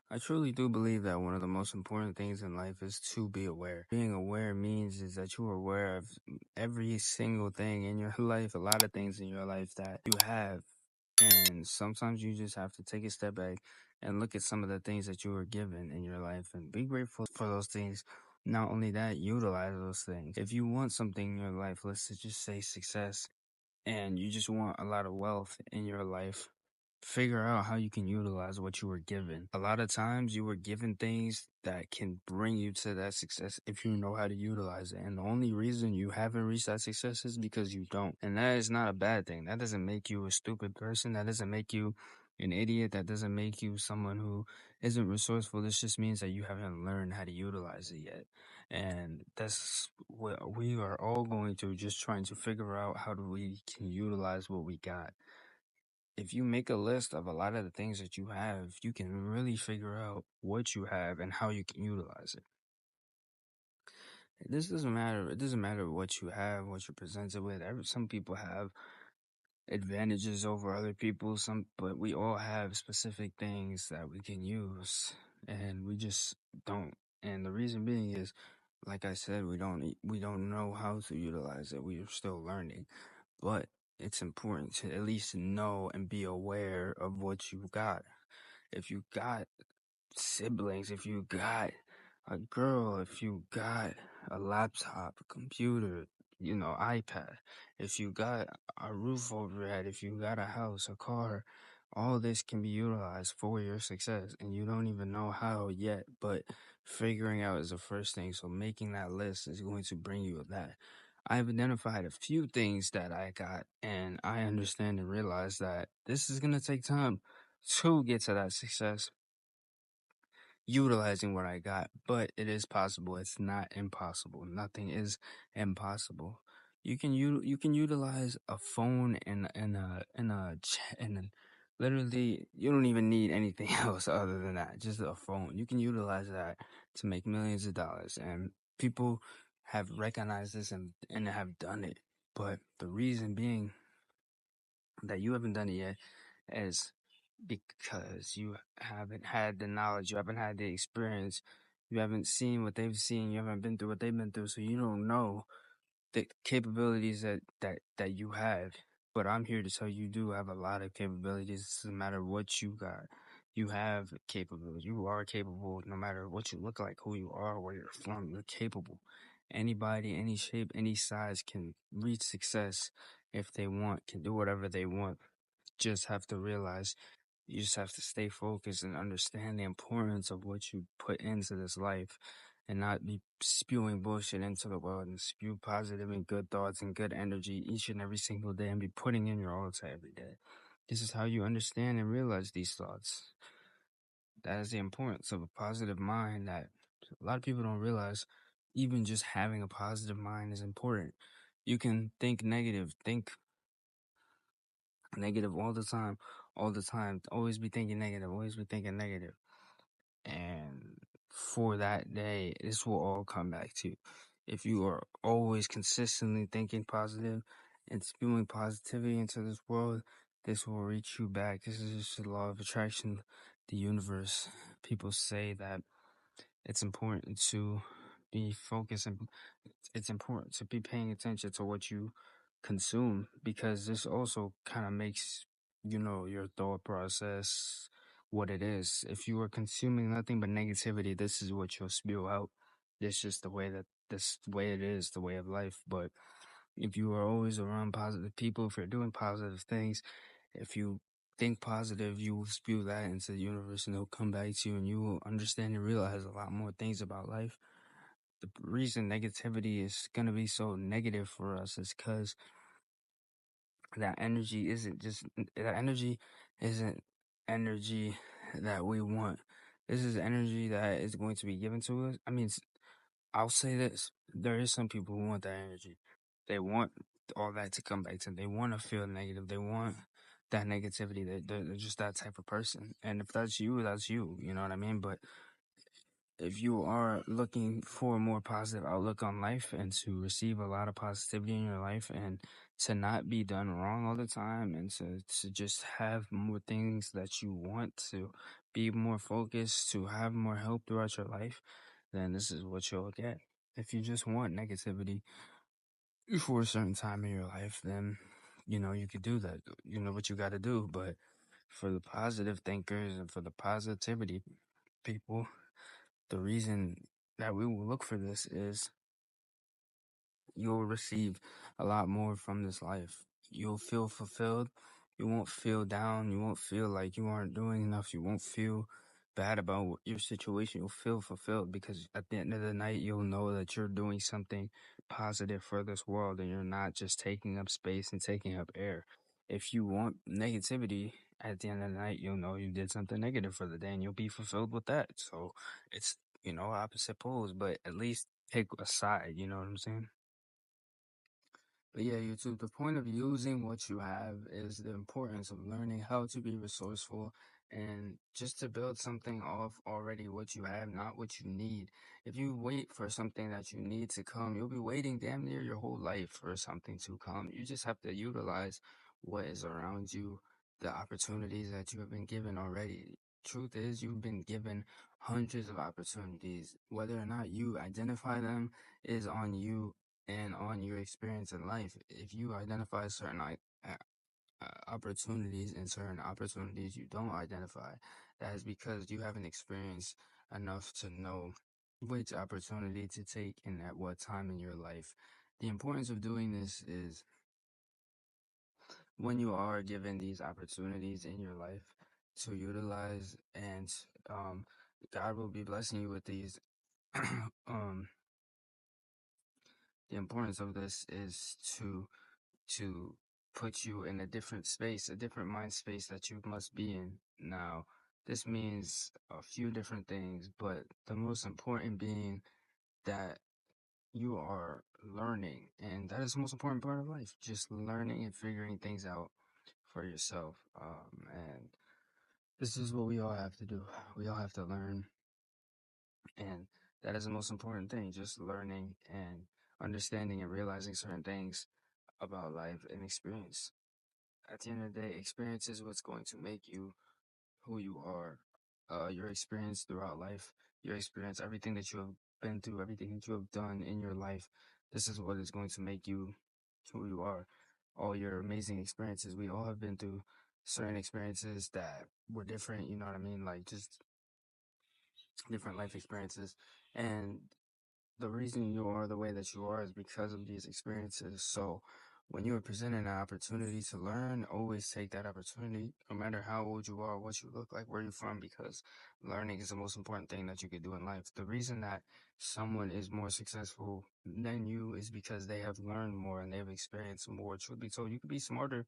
I truly do believe that one of the most important things in life is to be aware. Being aware means is that you are aware of every single thing in your life, a lot of things in your life that you have. And sometimes you just have to take a step back and look at some of the things that you were given in your life and be grateful for those things. Not only that, utilize those things. If you want something in your life, let's just say success, and you just want a lot of wealth in your life, figure out how you can utilize what you were given. A lot of times you were given things that can bring you to that success if you know how to utilize it. And the only reason you haven't reached that success is because you don't. And that is not a bad thing. That doesn't make you a stupid person. That doesn't make you an idiot. That doesn't make you someone who isn't resourceful. This just means that you haven't learned how to utilize it yet. And that's what we are all going to, just trying to figure out how do we can utilize what we got. If you make a list of a lot of the things that you have, you can really figure out what you have and how you can utilize it. This doesn't matter. It doesn't matter what you have, what you're presented with. Some people have advantages over other people. But we all have specific things that we can use, and we just don't. And the reason being is, like I said, we don't know how to utilize it. We are still learning, but it's important to at least know and be aware of what you got. If you got siblings, if you got a girl, if you got a laptop, a computer, iPad, if you got a roof over your head, if you got a house, a car, all this can be utilized for your success, and you don't even know how yet, but figuring out is the first thing. So making that list is going to bring you that. I've identified a few things that I got, and I understand and realize that this is going to take time to get to that success utilizing what I got, but it is possible. It's not impossible. Nothing is impossible. You can utilize a phone and literally you don't even need anything else other than that. Just a phone. You can utilize that to make millions of dollars, and people have recognized this and have done it. But the reason being that you haven't done it yet is because you haven't had the knowledge, you haven't had the experience, you haven't seen what they've seen, you haven't been through what they've been through, so you don't know the capabilities that you have. But I'm here to tell you, you do have a lot of capabilities. It doesn't matter what you got. You have capabilities. You are capable no matter what you look like, who you are, where you're from. You're capable. Anybody, any shape, any size can reach success if they want, can do whatever they want. Just have to realize you just have to stay focused and understand the importance of what you put into this life and not be spewing bullshit into the world, and spew positive and good thoughts and good energy each and every single day and be putting in your altar every day. This is how you understand and realize these thoughts. That is the importance of a positive mind that a lot of people don't realize. Even just having a positive mind is important. You can think negative all the time, always be thinking negative, always be thinking negative. And for that day, this will all come back to you. If you are always consistently thinking positive and spewing positivity into this world, this will reach you back. This is just the law of attraction, the universe. People say that it's important to be focused, and it's important to be paying attention to what you consume, because this also kind of makes your thought process what it is. If you are consuming nothing but negativity, this is what you'll spew out. It's just the way it is, the way of life. But if you are always around positive people, if you're doing positive things, if you think positive, you will spew that into the universe and it'll come back to you, and you will understand and realize a lot more things about life. The reason negativity is going to be so negative for us is because that energy isn't energy that we want. This is energy that is going to be given to us. I mean, I'll say this: there is some people who want that energy. They want all that to come back to them. They want to feel negative. They want that negativity. They're just that type of person. And if that's you, that's you. You know what I mean? But if you are looking for a more positive outlook on life and to receive a lot of positivity in your life and to not be done wrong all the time and to just have more things that you want, to be more focused, to have more help throughout your life, then this is what you'll get. If you just want negativity for a certain time in your life, then you could do that. You know what you got to do. But for the positive thinkers and for the positivity people, the reason that we will look for this is you'll receive a lot more from this life. You'll feel fulfilled. You won't feel down. You won't feel like you aren't doing enough. You won't feel bad about your situation. You'll feel fulfilled because at the end of the night, you'll know that you're doing something positive for this world and you're not just taking up space and taking up air. If you want negativity, at the end of the night, you'll know you did something negative for the day and you'll be fulfilled with that. So it's, opposite poles, but at least take a side, you know what I'm saying? But yeah, YouTube, the point of using what you have is the importance of learning how to be resourceful and just to build something off already what you have, not what you need. If you wait for something that you need to come, you'll be waiting damn near your whole life for something to come. You just have to utilize what is around you, the opportunities that you have been given already. Truth is, you've been given hundreds of opportunities. Whether or not you identify them is on you and on your experience in life. If you identify certain opportunities and certain opportunities you don't identify, that is because you haven't experienced enough to know which opportunity to take and at what time in your life. The importance of doing this is when you are given these opportunities in your life to utilize, and God will be blessing you with these. um, the importance of this is to put you in a different space, a different mind space that you must be in. Now, this means a few different things, but the most important being that you are learning, and that is the most important part of life, just learning and figuring things out for yourself. And this is what we all have to do. We all have to learn, and that is the most important thing, just learning and understanding and realizing certain things about life and experience. At the end of the day, experience is what's going to make you who you are. Your experience throughout life, your experience, everything that you have been through, everything that you have done in your life, this is what is going to make you who you are. All your amazing experiences. We all have been through certain experiences that were different, you know what I mean? Like just different life experiences. And the reason you are the way that you are is because of these experiences. So when you are presented an opportunity to learn, always take that opportunity, no matter how old you are, what you look like, where you're from, because learning is the most important thing that you could do in life. The reason that someone is more successful than you is because they have learned more and they've experienced more. Truth be told, you could be smarter,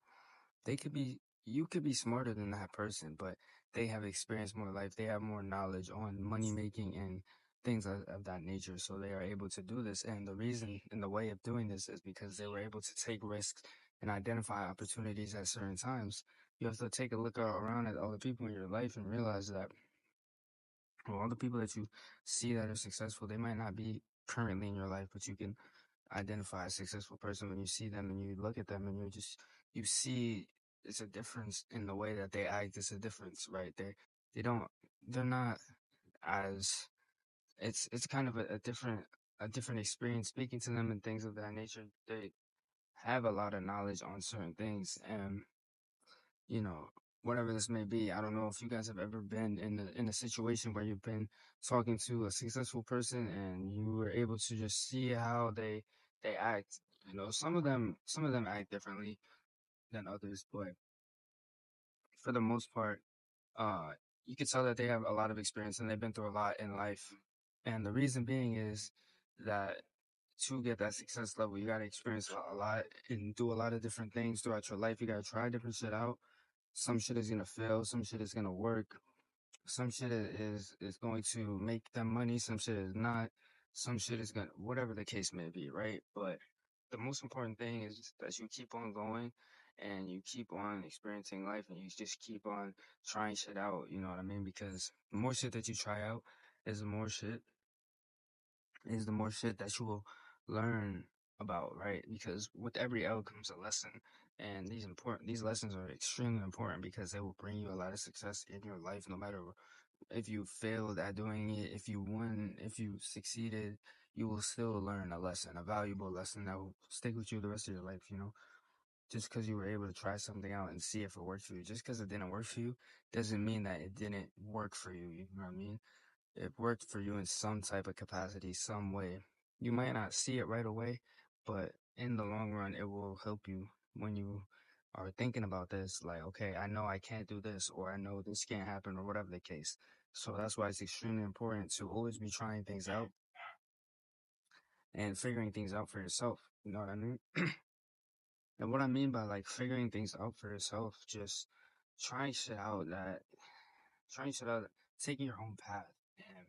you could be smarter than that person, but they have experienced more life. They have more knowledge on money making and things of that nature. So they are able to do this. And the reason and the way of doing this is because they were able to take risks and identify opportunities at certain times. You have to take a look around at all the people in your life and realize that all the people that you see that are successful, they might not be currently in your life, but you can identify a successful person when you see them and you look at them and you see it's a difference in the way that they act. It's a difference, right? They don't they're not as it's kind of a different experience speaking to them and things of that nature. They have a lot of knowledge on certain things, and you know, whatever this may be. I don't know if you guys have ever been in a situation where you've been talking to a successful person and you were able to just see how they act. You know, some of them act differently than others, but for the most part, uh, you can tell that they have a lot of experience and they've been through a lot in life. And the reason being is that to get that success level, you gotta experience a lot and do a lot of different things throughout your life. You gotta try different shit out. Some shit is gonna fail, some shit is gonna work, some shit is going to make them money, some shit is not, some shit is gonna whatever the case may be, right? But the most important thing is that you keep on going and you keep on experiencing life and you just keep on trying shit out, you know what I mean? Because the more shit that you try out is the more shit that you will learn about, right? Because with every L comes a lesson, and these lessons are extremely important because they will bring you a lot of success in your life, no matter if you failed at doing it, if you won, if you succeeded, you will still learn a lesson, a valuable lesson that will stick with you the rest of your life, you know? Just because you were able to try something out and see if it worked for you, just because it didn't work for you, doesn't mean that it didn't work for you, you know what I mean? It worked for you in some type of capacity, some way. You might not see it right away, but in the long run, it will help you when you are thinking about this. Like, okay, I know I can't do this, or I know this can't happen, or whatever the case. So that's why it's extremely important to always be trying things out and figuring things out for yourself. You know what I mean? And what I mean by like figuring things out for yourself, just trying shit out that trying shit out, taking your own path. And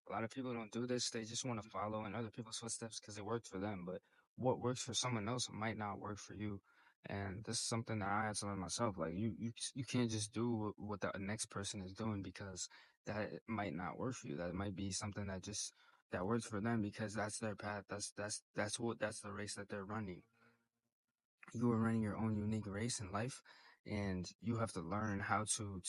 a lot of people don't do this. They just want to follow in other people's footsteps because it worked for them. But what works for someone else might not work for you. And this is something that I had to learn myself. Like you can't just do what the next person is doing because that might not work for you. That might be something that works for them because that's their path. That's the race that they're running. You are running your own unique race in life, and you have to learn how to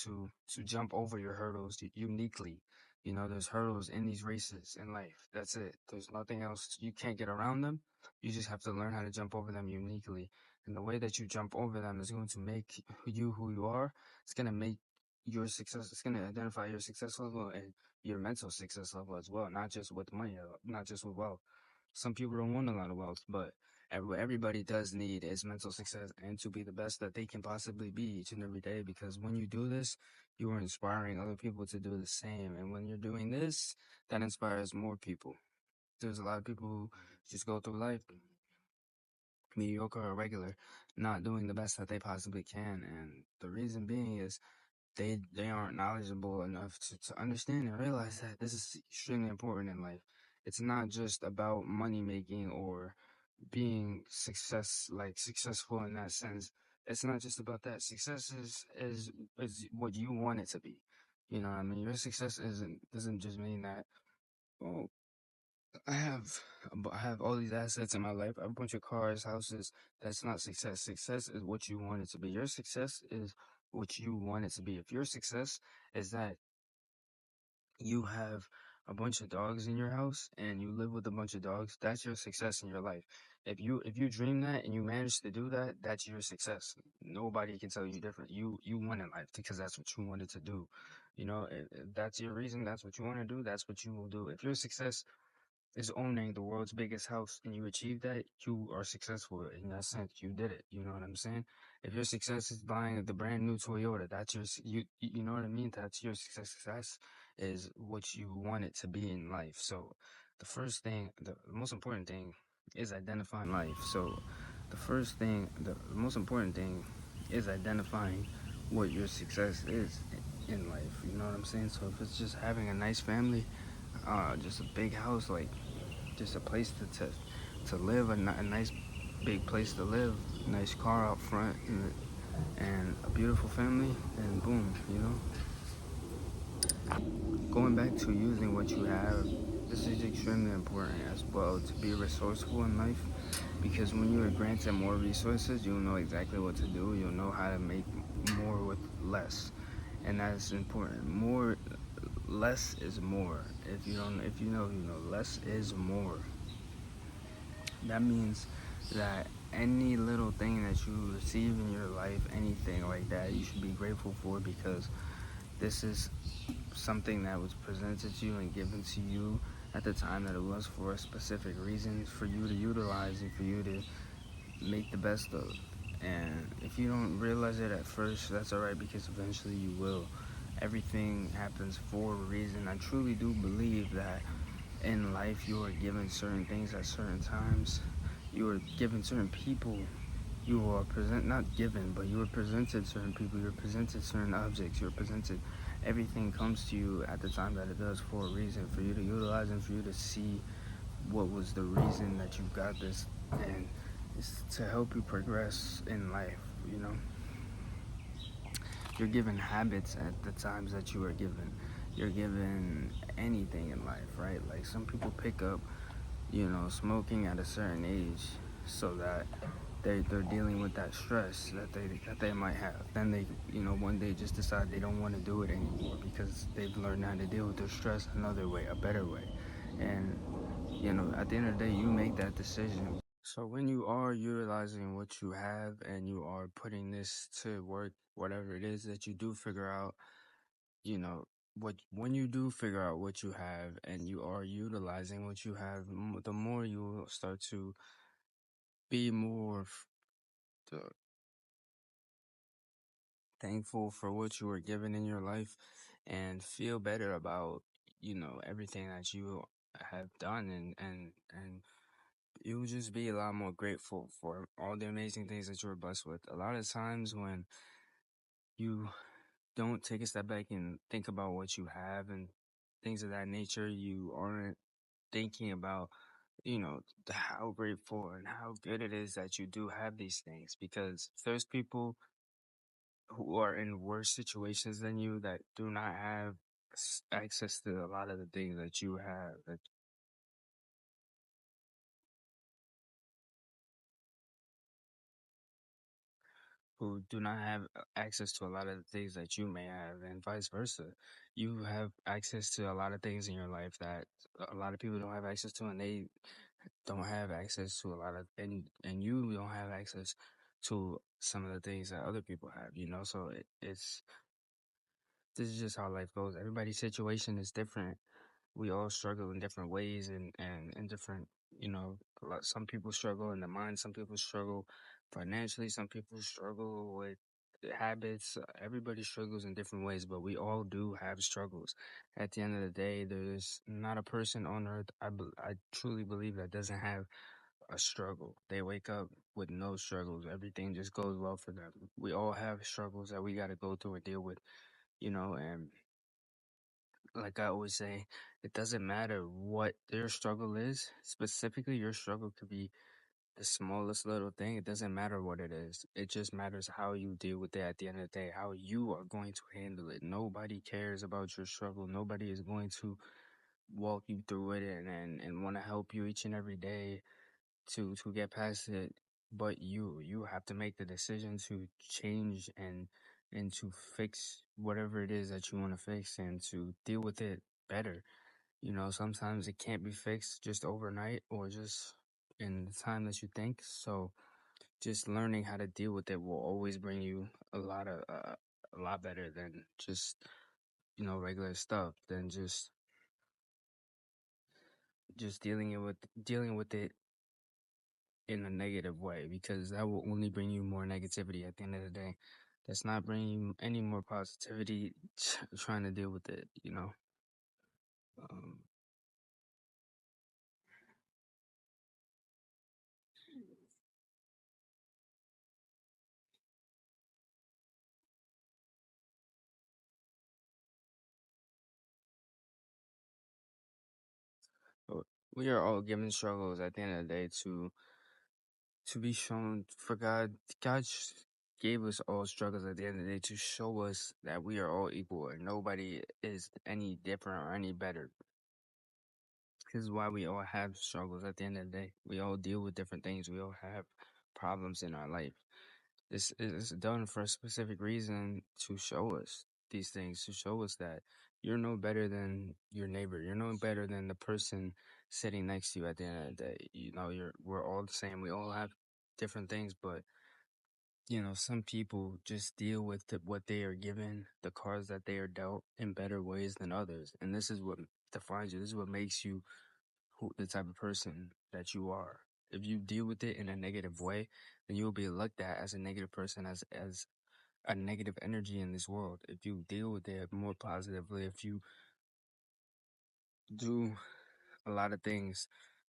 jump over your hurdles uniquely. You know, there's hurdles in these races in life. That's it. There's nothing else. You can't get around them. You just have to learn how to jump over them uniquely. And the way that you jump over them is going to make you who you are. It's going to make your success. It's going to identify your success level and your mental success level as well, not just with money, not just with wealth. Some people don't want a lot of wealth, but what everybody does need is mental success and to be the best that they can possibly be each and every day. Because when you do this, you are inspiring other people to do the same. And when you're doing this, that inspires more people. There's a lot of people who just go through life mediocre or regular, not doing the best that they possibly can. And the reason being is they aren't knowledgeable enough to understand and realize that this is extremely important in life. It's not just about money making or being successful in that sense. It's not just about that. Success is what you want it to be. You know what I mean? Your success doesn't just mean that, oh, I have I have all these assets in my life. I have a bunch of cars, houses. That's not success. Success is what you want it to be. Your success is what you want it to be. If your success is that you have a bunch of dogs in your house and you live with a bunch of dogs, that's your success in your life. If you dream that and you manage to do that, that's your success. Nobody can tell you different. You want in life because that's what you wanted to do. You know, if that's your reason, that's what you want to do, that's what you will do. If your success is owning the world's biggest house and you achieve that, you are successful in that sense. You did it. You know what I'm saying? If your success is buying the brand new Toyota, that's you know what I mean? That's your success. Success is what you want it to be in life. So the most important thing is identifying life. So the most important thing is identifying what your success is in life. You know what I'm saying? So if it's just having a nice family, just a big house, like just a place to live, a nice big place to live, nice car out front, and a beautiful family, and boom, you know. Going back to using what you have, this is extremely important as well to be resourceful in life, because when you are granted more resources, you'll know exactly what to do. You'll know how to make more with less, and that's important. Less is more. If you know, you know, less is more. That means that any little thing that you receive in your life, anything like that, you should be grateful for, because this is something that was presented to you and given to you at the time that it was for a specific reason for you to utilize and for you to make the best of. And if you don't realize it at first, that's alright, because eventually you will. Everything happens for a reason. I truly do believe that in life you are given certain things at certain times. You are given certain people. You are not given, but you are presented certain people. You're presented certain objects. You're presented. Everything comes to you at the time that it does for a reason, for you to utilize and for you to see what was the reason that you got this, and it's to help you progress in life. You know, you're given habits at the times that you are given. you're given anything in life, right? Like some people pick up, smoking at a certain age so that they're dealing with that stress that they might have. Then they, one day just decide they don't want to do it anymore because they've learned how to deal with their stress another way, a better way. And at the end of the day, you make that decision. So when you are utilizing what you have and you are putting this to work, whatever it is that you do figure out, you know, what when you do figure out what you have and you are utilizing what you have, the more you will start to be more thankful for what you were given in your life and feel better about, everything that you have done and you'll just be a lot more grateful for all the amazing things that you were blessed with. A lot of times when you don't take a step back and think about what you have and things of that nature, you aren't thinking about, how grateful and how good it is that you do have these things. Because there's people who are in worse situations than you that do not have access to a lot of the things that you have. Who do not have access to a lot of the things that you may have, and vice versa. You have access to a lot of things in your life that a lot of people don't have access to, and they don't have access to a lot of, and you don't have access to some of the things that other people have. So it's this is just how life goes. Everybody's situation is different. We all struggle in different ways and in different, some people struggle in the mind, some people struggle financially, some people struggle with habits. Everybody struggles in different ways, but we all do have struggles. At the end of the day, there's not a person on earth, I truly believe, that doesn't have a struggle. They wake up with no struggles. Everything just goes well for them. We all have struggles that we got to go through and deal with, and like I always say, it doesn't matter what your struggle is. Specifically, your struggle could be the smallest little thing. It doesn't matter what it is. It just matters how you deal with it at the end of the day, how you are going to handle it. Nobody cares about your struggle. Nobody is going to walk you through it and want to help you each and every day to get past it. But you have to make the decision to change and to fix whatever it is that you want to fix and to deal with it better. Sometimes it can't be fixed just overnight or just in the time that you think. So just learning how to deal with it will always bring you a lot better than just regular stuff than just dealing with it in a negative way, because that will only bring you more negativity at the end of the day. That's not bringing you any more positivity. Trying to deal with it. Um, but we are all given struggles at the end of the day to be shown for God. Gave us all struggles at the end of the day to show us that we are all equal and nobody is any different or any better. This is why we all have struggles at the end of the day. We all deal with different things. We all have problems in our life. This is done for a specific reason to show us these things, to show us that you're no better than your neighbor. You're no better than the person sitting next to you at the end of the day. We're all the same. We all have different things, but some people just deal with what they are given, the cards that they are dealt, in better ways than others. And this is what defines you. This is what makes you the type of person that you are. If you deal with it in a negative way, then you'll be looked at as a negative person, as a negative energy in this world. If you deal with it more positively, if you do a lot of things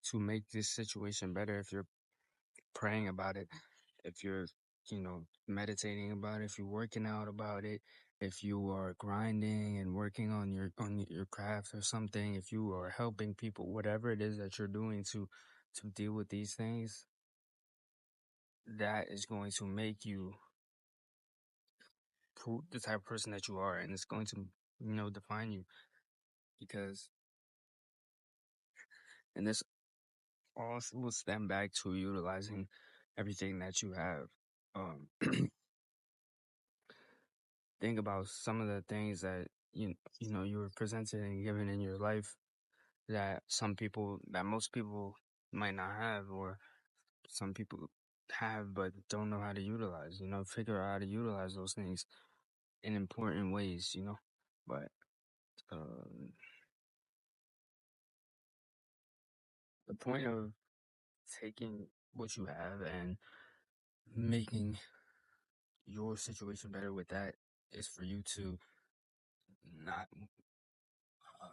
to make this situation better, if you're praying about it, if you're, meditating about it, if you're working out about it, if you are grinding and working on your craft or something, if you are helping people, whatever it is that you're doing to deal with these things, that is going to make you the type of person that you are, and it's going to define you. because, and this all will stem back to utilizing everything that you have. Um, think about some of the things that you were presented and given in your life that most people might not have, or some people have but don't know how to utilize. Figure out how to utilize those things in important ways. But uh, the point of taking what you have and making your situation better with that is for you to not uh,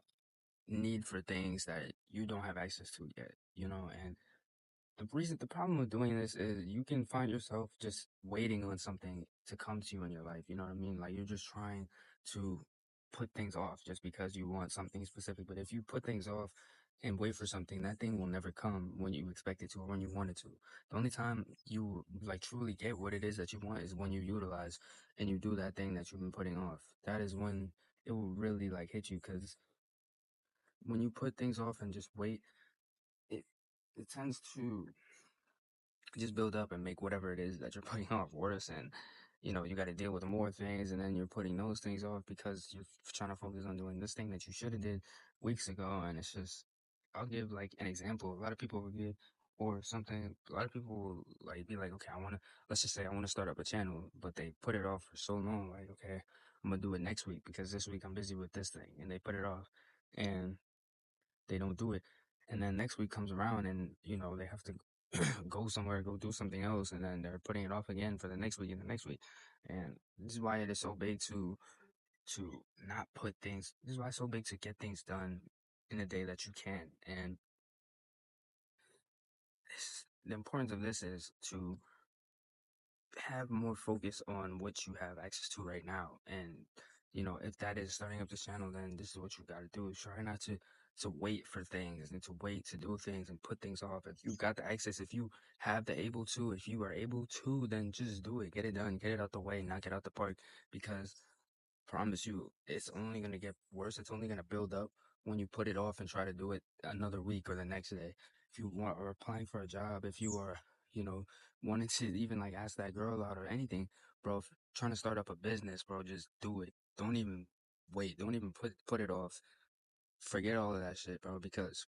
need for things that you don't have access to yet, and the problem with doing this is you can find yourself just waiting on something to come to you in your life. You know what I mean? Like, you're just trying to put things off just because you want something specific. But if you put things off and wait for something, that thing will never come when you expect it to or when you want it to. The only time you like truly get what it is that you want is when you utilize and you do that thing that you've been putting off. That is when it will really like hit you, because when you put things off and just wait, it it tends to just build up and make whatever it is that you're putting off worse. And you got to deal with more things, and then you're putting those things off because you're trying to focus on doing this thing that you should have did weeks ago. And it's just, I'll give like an example. A lot of people will give, or something, a lot of people will like be like, okay, let's just say I want to start up a channel, but they put it off for so long. Like, okay, I'm gonna do it next week because this week I'm busy with this thing, and they put it off, and they don't do it. And then next week comes around, and they have to go somewhere, go do something else, and then they're putting it off again for the next week and the next week. And this is why it is so big to not put things. This is why it's so big to get things done in the day that you can. And the importance of this is to have more focus on what you have access to right now. And if that is starting up this channel, then this is what you got to do. Try not to wait for things and to wait to do things and put things off. If you got the access, if you have the able to, if you are able to, then just do it. Get it done. Get it out the way. Knock it out the park. Because promise you, it's only going to get worse. It's only going to build up when you put it off and try to do it another week or the next day. If you want, or applying for a job, if you are, wanting to even like ask that girl out or anything, bro, trying to start up a business, bro, just do it. Don't even wait. Don't even put it off. Forget all of that shit, bro, because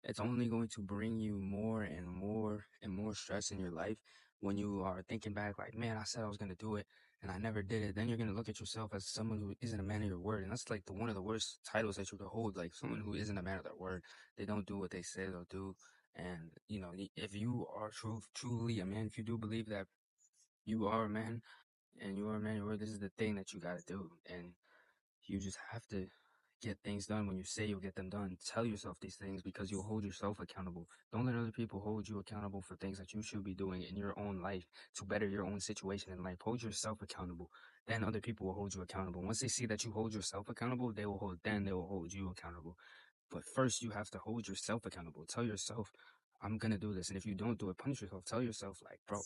it's only going to bring you more and more and more stress in your life when you are thinking back like, man, I said I was going to do it and I never did it. Then you're going to look at yourself as someone who isn't a man of your word. And that's like one of the worst titles that you could hold, like someone who isn't a man of their word. They don't do what they say they'll do. And, if you are truly a man, if you do believe that you are a man and you are a man of your word, this is the thing that you got to do. And you just have to get things done when you say you'll get them done. Tell yourself these things because you'll hold yourself accountable. Don't let other people hold you accountable for things that you should be doing in your own life to better your own situation in life. Hold yourself accountable. Then other people will hold you accountable. Once they see that you hold yourself accountable, they will hold you accountable. But first, you have to hold yourself accountable. Tell yourself, I'm going to do this. And if you don't do it, punish yourself. Tell yourself, like, bro,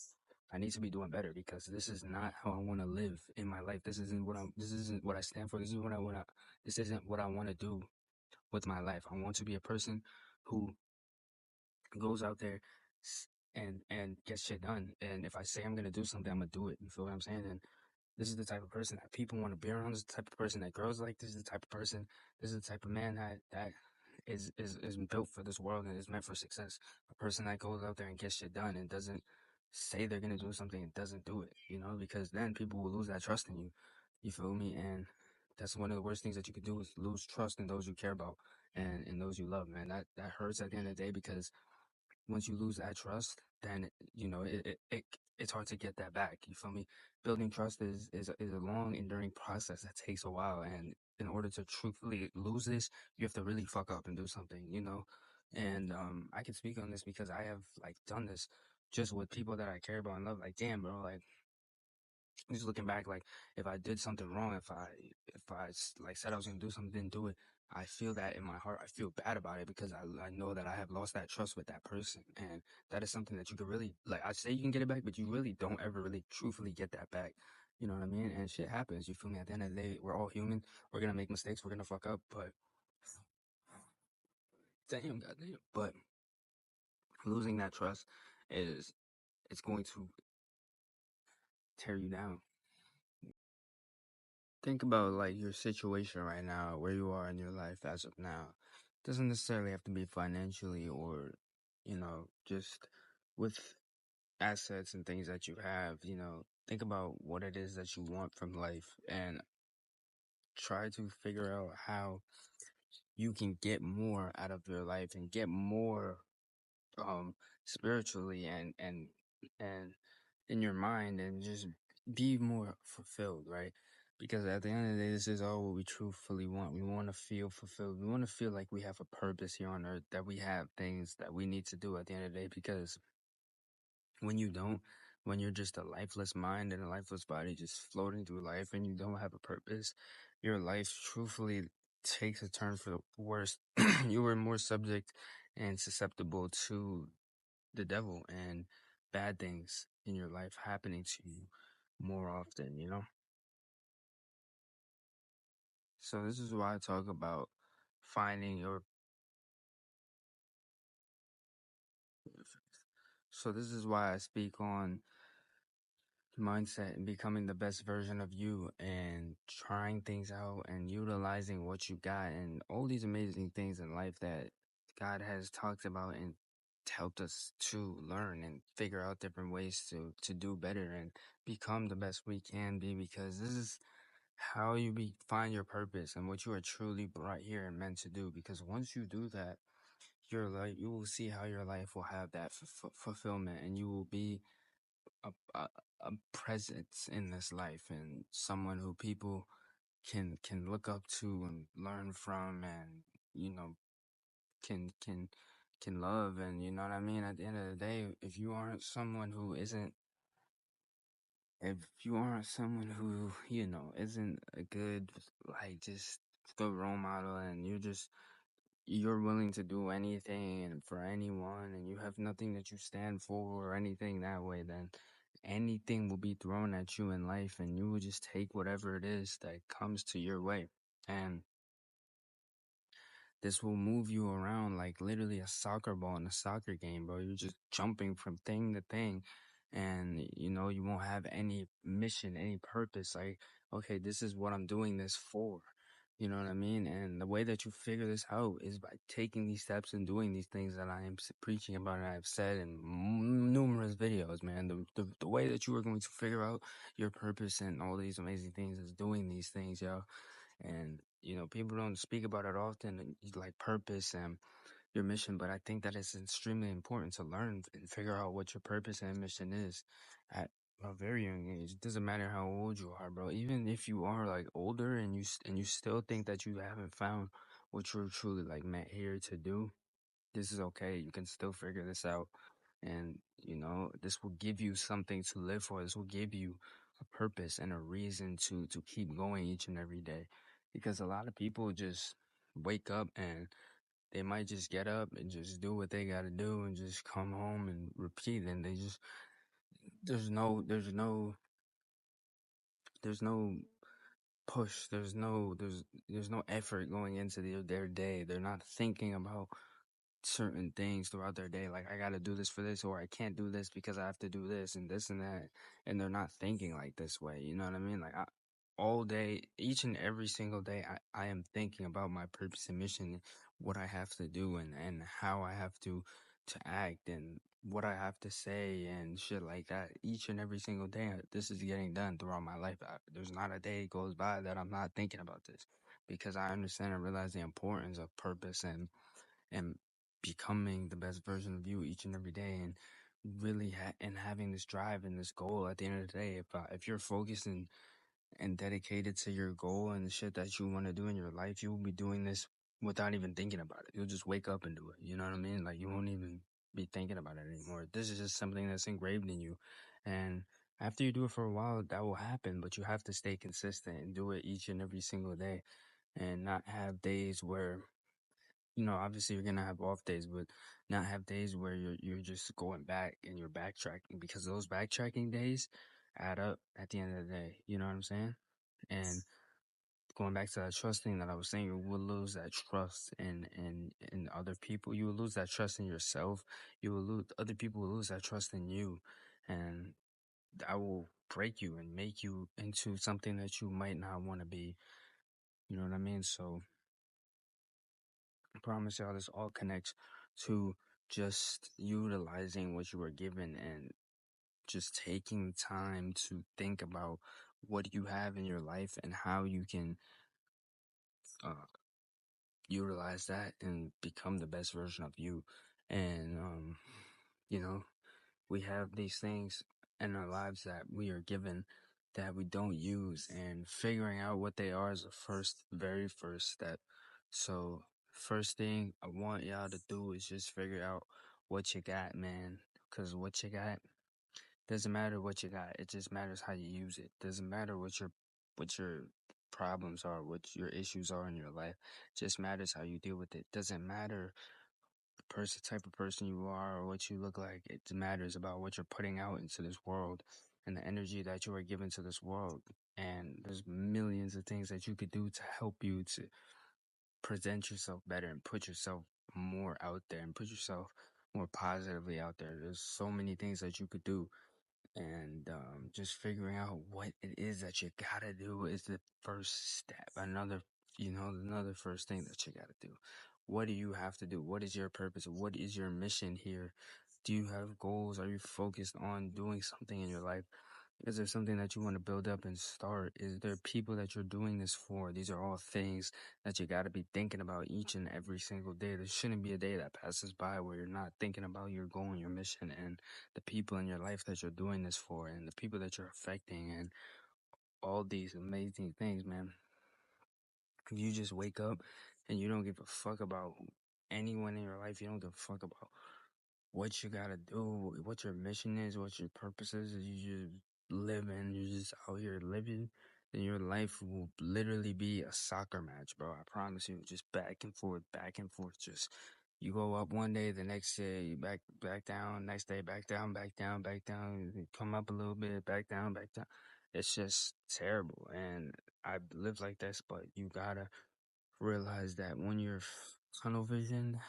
I need to be doing better because this is not how I want to live in my life. This isn't what I stand for. This isn't what I want to do with my life. I want to be a person who goes out there and gets shit done. And if I say I'm going to do something, I'm going to do it. You feel what I'm saying? And this is the type of person that people want to be around. This is the type of person that girls like. This is the type of person. This is the type of man that is built for this world and is meant for success. A person that goes out there and gets shit done and doesn't say they're gonna do something and doesn't do it. Because then people will lose that trust in you. You feel me? And that's one of the worst things that you could do is lose trust in those you care about and in those you love, man. That hurts at the end of the day because once you lose that trust, then it's hard to get that back. You feel me? Building trust is a long, enduring process that takes a while, and in order to truthfully lose this, you have to really fuck up and do something. And I can speak on this because I have like done this just with people that I care about and love. Like, damn, bro, like just looking back, like if I did something wrong, if I like said I was gonna do something, didn't do it, I feel that in my heart. I feel bad about it because I know that I have lost that trust with that person, and that is something that you could really like. I say you can get it back, but you really don't ever really truthfully get that back. You know what I mean? And shit happens. You feel me? At the end of the day, we're all human. We're gonna make mistakes. We're gonna fuck up. But damn, goddamn. But losing that trust is it's going to tear you down. Think about like your situation right now, where you are in your life as of now. Doesn't necessarily have to be financially or, just with assets and things that you have. Think about what it is that you want from life and try to figure out how you can get more out of your life and get more spiritually and in your mind and just be more fulfilled, right? Because at the end of the day, this is all what we truthfully want. We want to feel fulfilled. We want to feel like we have a purpose here on earth, that we have things that we need to do at the end of the day. Because when you don't, when you're just a lifeless mind and a lifeless body just floating through life and you don't have a purpose, your life truthfully takes a turn for the worse. You were more subject and susceptible to the devil and bad things in your life happening to you more often. So this is why I talk about finding your so this is why I speak on mindset and becoming the best version of you and trying things out and utilizing what you got and all these amazing things in life that God has talked about and helped us to learn and figure out different ways to do better and become the best we can be, because this is how you find your purpose and what you are truly brought here and meant to do. Because once you do that, you will see how your life will have that fulfillment, and you will be a, a, a presence in this life and someone who people can look up to and learn from, and you know can love. And you know what I mean, at the end of the day, if you aren't someone who isn't a good, like, just good role model, and you're willing to do anything for anyone, and you have nothing that you stand for or anything that way, then anything will be thrown at you in life, and you will just take whatever it is that comes to your way. And this will move you around like literally a soccer ball in a soccer game, bro. You're just jumping from thing to thing, and you won't have any mission, any purpose. Like, okay, this is what I'm doing this for. You know what I mean? And the way that you figure this out is by taking these steps and doing these things that I am preaching about and I've said in numerous videos, man. The way that you are going to figure out your purpose and all these amazing things is doing these things, yo. And people don't speak about it often, like purpose and your mission, but I think that it's extremely important to learn and figure out what your purpose and mission is at a very young age. It doesn't matter how old you are, bro. Even if you are like older and you still think that you haven't found what you're truly like meant here to do, this is okay. You can still figure this out. And, this will give you something to live for. This will give you a purpose and a reason to keep going each and every day. Because a lot of people just wake up and they might just get up and just do what they got to do and just come home and repeat. And there's no push. There's no effort going into their day. They're not thinking about certain things throughout their day, like I gotta do this for this, or I can't do this because I have to do this and that, and they're not thinking like this way. You know what I mean? Like, all day, each and every single day, I am thinking about my purpose and mission, what I have to do, and how I have to act, and what I have to say and shit like that. Each and every single day, this is getting done throughout my life. There's not a day goes by that I'm not thinking about this, because I understand and realize the importance of purpose and becoming the best version of you each and every day, and really and having this drive and this goal at the end of the day. If you're focused and dedicated to your goal and the shit that you want to do in your life, you will be doing this without even thinking about it. You'll just wake up and do it. You know what I mean? Like, you won't even be thinking about it anymore. This is just something that's engraved in you. And after you do it for a while, that will happen, but you have to stay consistent and do it each and every single day, and not have days where obviously you're gonna have off days, but not have days where you're just going back and you're backtracking, because those backtracking days add up at the end of the day. You know what I'm saying? And going back to that trust thing that I was saying, you will lose that trust in other people. You will lose that trust in yourself. You will lose other people will lose that trust in you, and that will break you and make you into something that you might not want to be. You know what I mean? So I promise y'all, this all connects to just utilizing what you were given and just taking time to think about what you have in your life and how you can uh, utilize that and become the best version of you. And, you know, we have these things in our lives that we are given that we don't use, and figuring out what they are is the very first step. So, first thing I want y'all to do is just figure out what you got, man. Because what you got doesn't matter what you got. It just matters how you use it. Doesn't matter what your problems are, what your issues are in your life. It just matters how you deal with it. Doesn't matter the person type of person you are or what you look like. It matters about what you're putting out into this world and the energy that you are giving to this world. And there's millions of things that you could do to help you to present yourself better and put yourself more out there and put yourself more positively out there. There's so many things that you could do, and just figuring out what it is that you gotta do is the first step. Another first thing that you gotta do. What do you have to do? What is your purpose? What is your mission here? Do you have goals? Are you focused on doing something in your life? Is there something that you want to build up and start? Is there people that you're doing this for? These are all things that you got to be thinking about each and every single day. There shouldn't be a day that passes by where you're not thinking about your goal and your mission and the people in your life that you're doing this for and the people that you're affecting and all these amazing things, man. If you just wake up and you don't give a fuck about anyone in your life, you don't give a fuck about what you gotta do, what your mission is, what your purpose is, you just living, you're just out here living, then your life will literally be a soccer match, bro. I promise you, just back and forth. Just you go up one day, the next day you back down, next day back down, back down, back down, you come up a little bit, back down, back down. It's just terrible, and I live like this, but you gotta realize that when you're tunnel vision,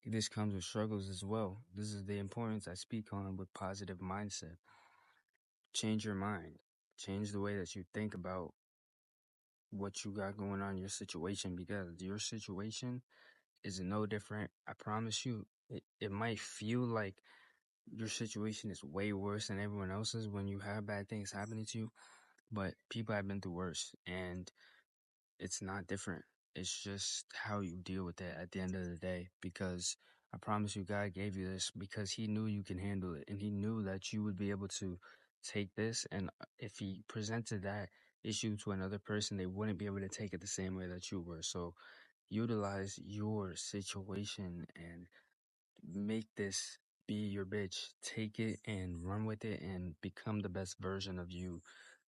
this comes with struggles as well. This is the importance I speak on with positive mindset. Change your mind. Change the way that you think about what you got going on in your situation, because your situation is no different. I promise you, it might feel like your situation is way worse than everyone else's when you have bad things happening to you, but people have been through worse, and it's not different. It's just how you deal with it at the end of the day. Because I promise you, God gave you this because He knew you can handle it, and He knew that you would be able to take this. And if He presented that issue to another person, they wouldn't be able to take it the same way that you were. So utilize your situation and make this be your bitch. Take it and run with it and become the best version of you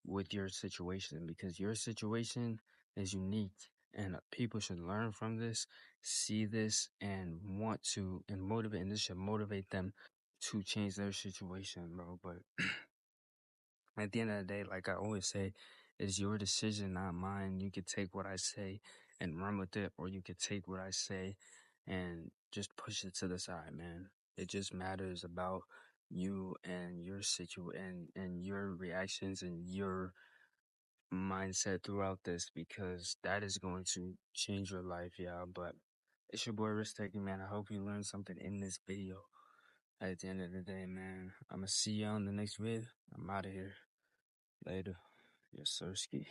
with your situation, because your situation is unique, and people should learn from this, see this, and want to and motivate, and this should motivate them to change their situation, bro. But at the end of the day, like I always say, it's your decision, not mine. You could take what I say and run with it, or you could take what I say and just push it to the side, man. It just matters about you and your and your reactions and your mindset throughout this, because that is going to change your life, y'all. But it's your boy Risk Taking, man. I hope you learned something in this video. At the end of the day, man, I'ma see you on the next vid. I'm out of here. Later. Yes, sirski.